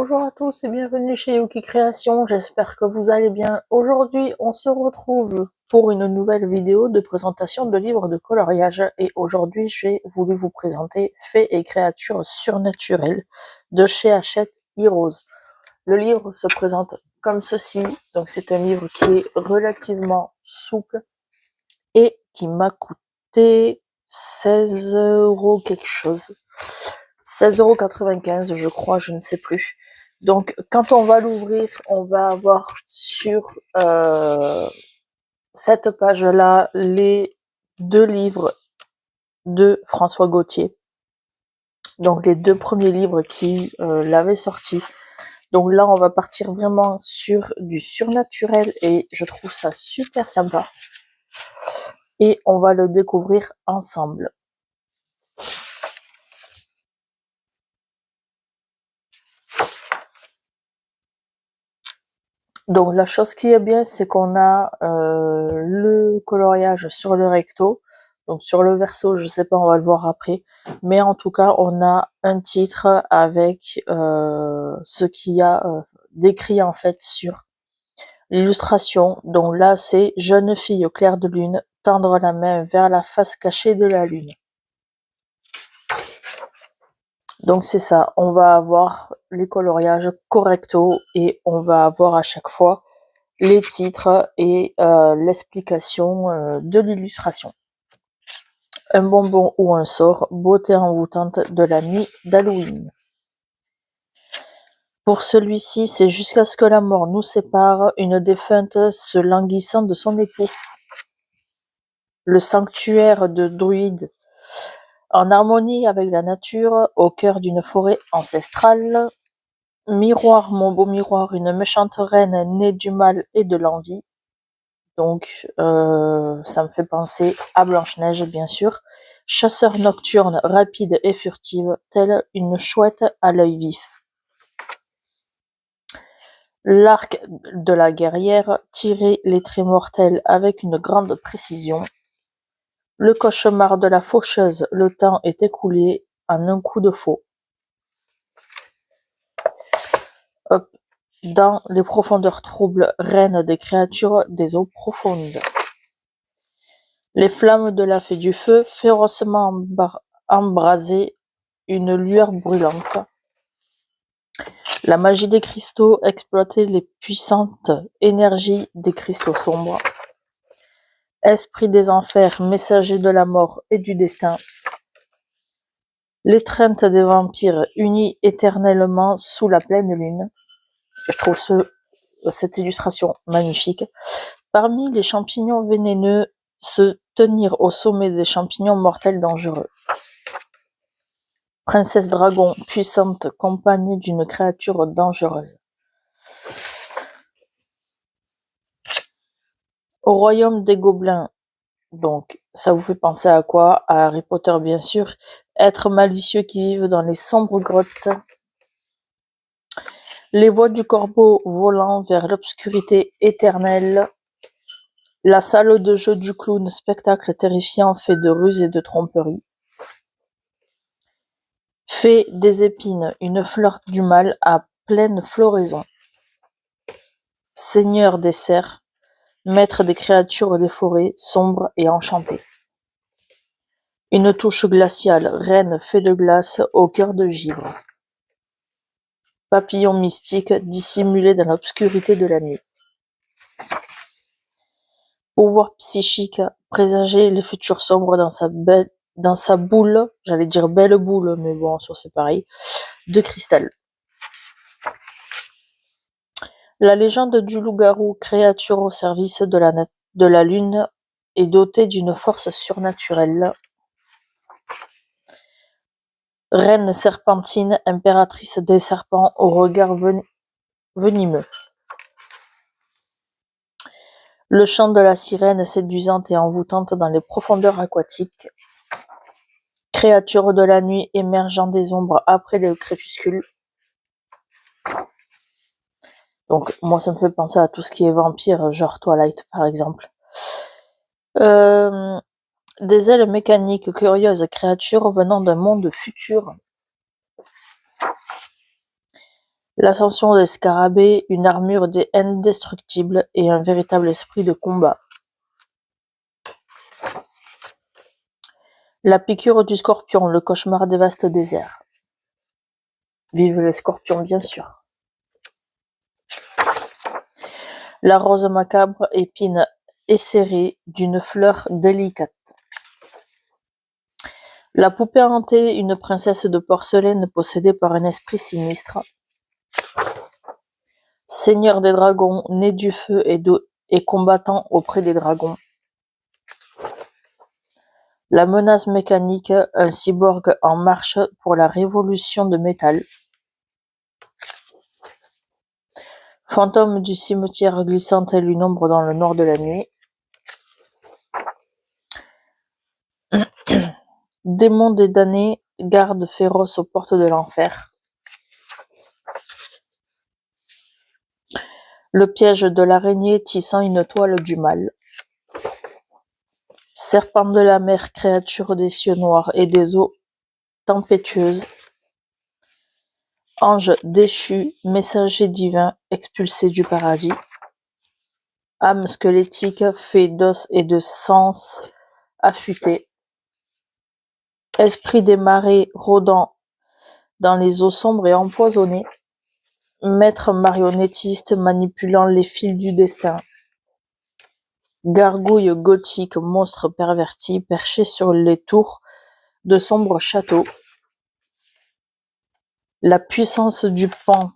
Bonjour à tous et bienvenue chez Yuki Création, j'espère que vous allez bien. Aujourd'hui, on se retrouve pour une nouvelle vidéo de présentation de livres de coloriage et aujourd'hui, j'ai voulu vous présenter Fées et créatures surnaturelles de chez Hachette Heroes. Le livre se présente comme ceci, donc c'est un livre qui est relativement souple et qui m'a coûté 16 € quelque chose. 16,95 € je crois, je ne sais plus. Donc quand on va l'ouvrir, on va avoir sur cette page-là les 2 livres de François Gauthier. Donc les 2 premiers livres qui l'avaient sorti. Donc là, on va partir vraiment sur du surnaturel et je trouve ça super sympa. Et on va le découvrir ensemble. Donc la chose qui est bien, c'est qu'on a le coloriage sur le recto. Donc sur le verso, je sais pas, on va le voir après. Mais en tout cas, on a un titre avec ce qu'il y a décrit en fait sur l'illustration. Donc là, c'est « Jeune fille au clair de lune, tendre la main vers la face cachée de la lune ». Donc c'est ça, on va avoir les coloriages correcto et on va avoir à chaque fois les titres et l'explication de l'illustration. Un bonbon ou un sort, beauté envoûtante de la nuit d'Halloween. Pour celui-ci, c'est jusqu'à ce que la mort nous sépare, une défunte se languissant de son époux. Le sanctuaire de druides, en harmonie avec la nature, au cœur d'une forêt ancestrale. Miroir, mon beau miroir, une méchante reine née du mal et de l'envie. Donc, ça me fait penser à Blanche-Neige, bien sûr. Chasseur nocturne, rapide et furtive, telle une chouette à l'œil vif. L'arc de la guerrière, tirer les traits mortels avec une grande précision. Le cauchemar de la faucheuse, le temps est écoulé en un coup de faux. Hop. Dans les profondeurs troubles, reine des créatures des eaux profondes. Les flammes de la fée du feu, férocement embrasées, une lueur brûlante. La magie des cristaux, exploiter les puissantes énergies des cristaux sombres. Esprit des enfers, messager de la mort et du destin. L'étreinte des vampires, unis éternellement sous la pleine lune. Je trouve cette illustration magnifique. Parmi les champignons vénéneux, se tenir au sommet des champignons mortels dangereux. Princesse dragon, puissante compagne d'une créature dangereuse. Au royaume des gobelins, donc ça vous fait penser à quoi? À Harry Potter bien sûr. Êtres malicieux qui vivent dans les sombres grottes. Les voix du corbeau volant vers l'obscurité éternelle. La salle de jeu du clown, spectacle terrifiant fait de ruses et de tromperies. Fée des épines, une fleur du mal à pleine floraison. Seigneur des cerfs, maître des créatures des forêts, sombres et enchantées. Une touche glaciale, reine fée de glace au cœur de givre. Papillon mystique, dissimulé dans l'obscurité de la nuit. Pouvoir psychique, présager les futurs sombres dans sa boule, j'allais dire belle boule, mais bon, ça c'est pareil, de cristal. La légende du loup-garou, créature au service de la lune, est dotée d'une force surnaturelle. Reine serpentine, impératrice des serpents au regard venimeux. Le chant de la sirène, séduisante et envoûtante dans les profondeurs aquatiques. Créature de la nuit émergeant des ombres après le crépuscule. Donc moi ça me fait penser à tout ce qui est vampire, genre Twilight par exemple. Des ailes mécaniques, curieuses créatures venant d'un monde futur. L'ascension des scarabées, une armure indestructible et un véritable esprit de combat. La piqûre du scorpion, le cauchemar des vastes déserts. Vive les scorpions, bien sûr. La rose macabre, épine esserrée d'une fleur délicate. La poupée hantée, une princesse de porcelaine possédée par un esprit sinistre. Seigneur des dragons, né du feu et combattant auprès des dragons. La menace mécanique, un cyborg en marche pour la révolution de métal. Fantôme du cimetière glissant tel une ombre dans le noir de la nuit. Démon des damnés, garde féroce aux portes de l'enfer. Le piège de l'araignée tissant une toile du mal. Serpent de la mer, créature des cieux noirs et des eaux tempétueuses. Ange déchu, messager divin, expulsé du paradis. Âme squelettique, fait d'os et de sens affûtés. Esprit des marais rôdant dans les eaux sombres et empoisonnées. Maître marionnettiste manipulant les fils du destin. Gargouille gothique, monstre perverti, perché sur les tours de sombres châteaux. La puissance du pan,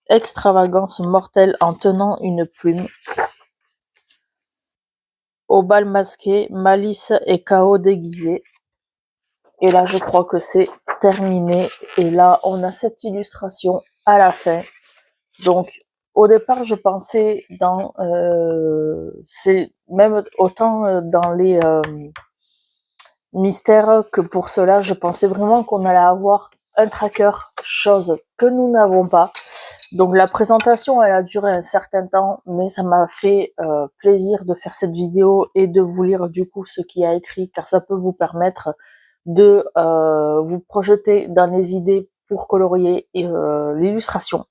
extravagance mortelle en tenant une plume. Au bal masqué, malice et chaos déguisé. Et là, je crois que c'est terminé. Et là, on a cette illustration à la fin. Donc, au départ, je pensais dans... c'est même autant dans les mystères que pour cela, je pensais vraiment qu'on allait avoir un tracker, chose que nous n'avons pas. Donc, la présentation, elle a duré un certain temps, mais ça m'a fait plaisir de faire cette vidéo et de vous lire du coup ce qu'il y a écrit, car ça peut vous permettre de vous projeter dans les idées pour colorier l'illustration.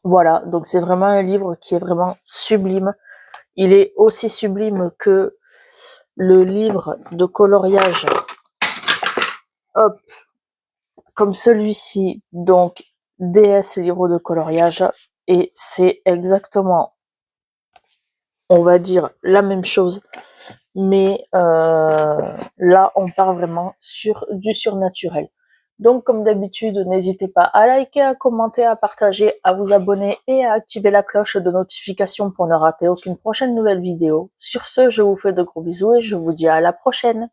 Voilà, donc c'est vraiment un livre qui est vraiment sublime. Il est aussi sublime que le livre de coloriage, hop, comme celui-ci, donc DS livre de coloriage, et c'est exactement, on va dire, la même chose, mais là, on part vraiment sur du surnaturel. Donc, comme d'habitude, n'hésitez pas à liker, à commenter, à partager, à vous abonner et à activer la cloche de notification pour ne rater aucune prochaine nouvelle vidéo. Sur ce, je vous fais de gros bisous et je vous dis à la prochaine.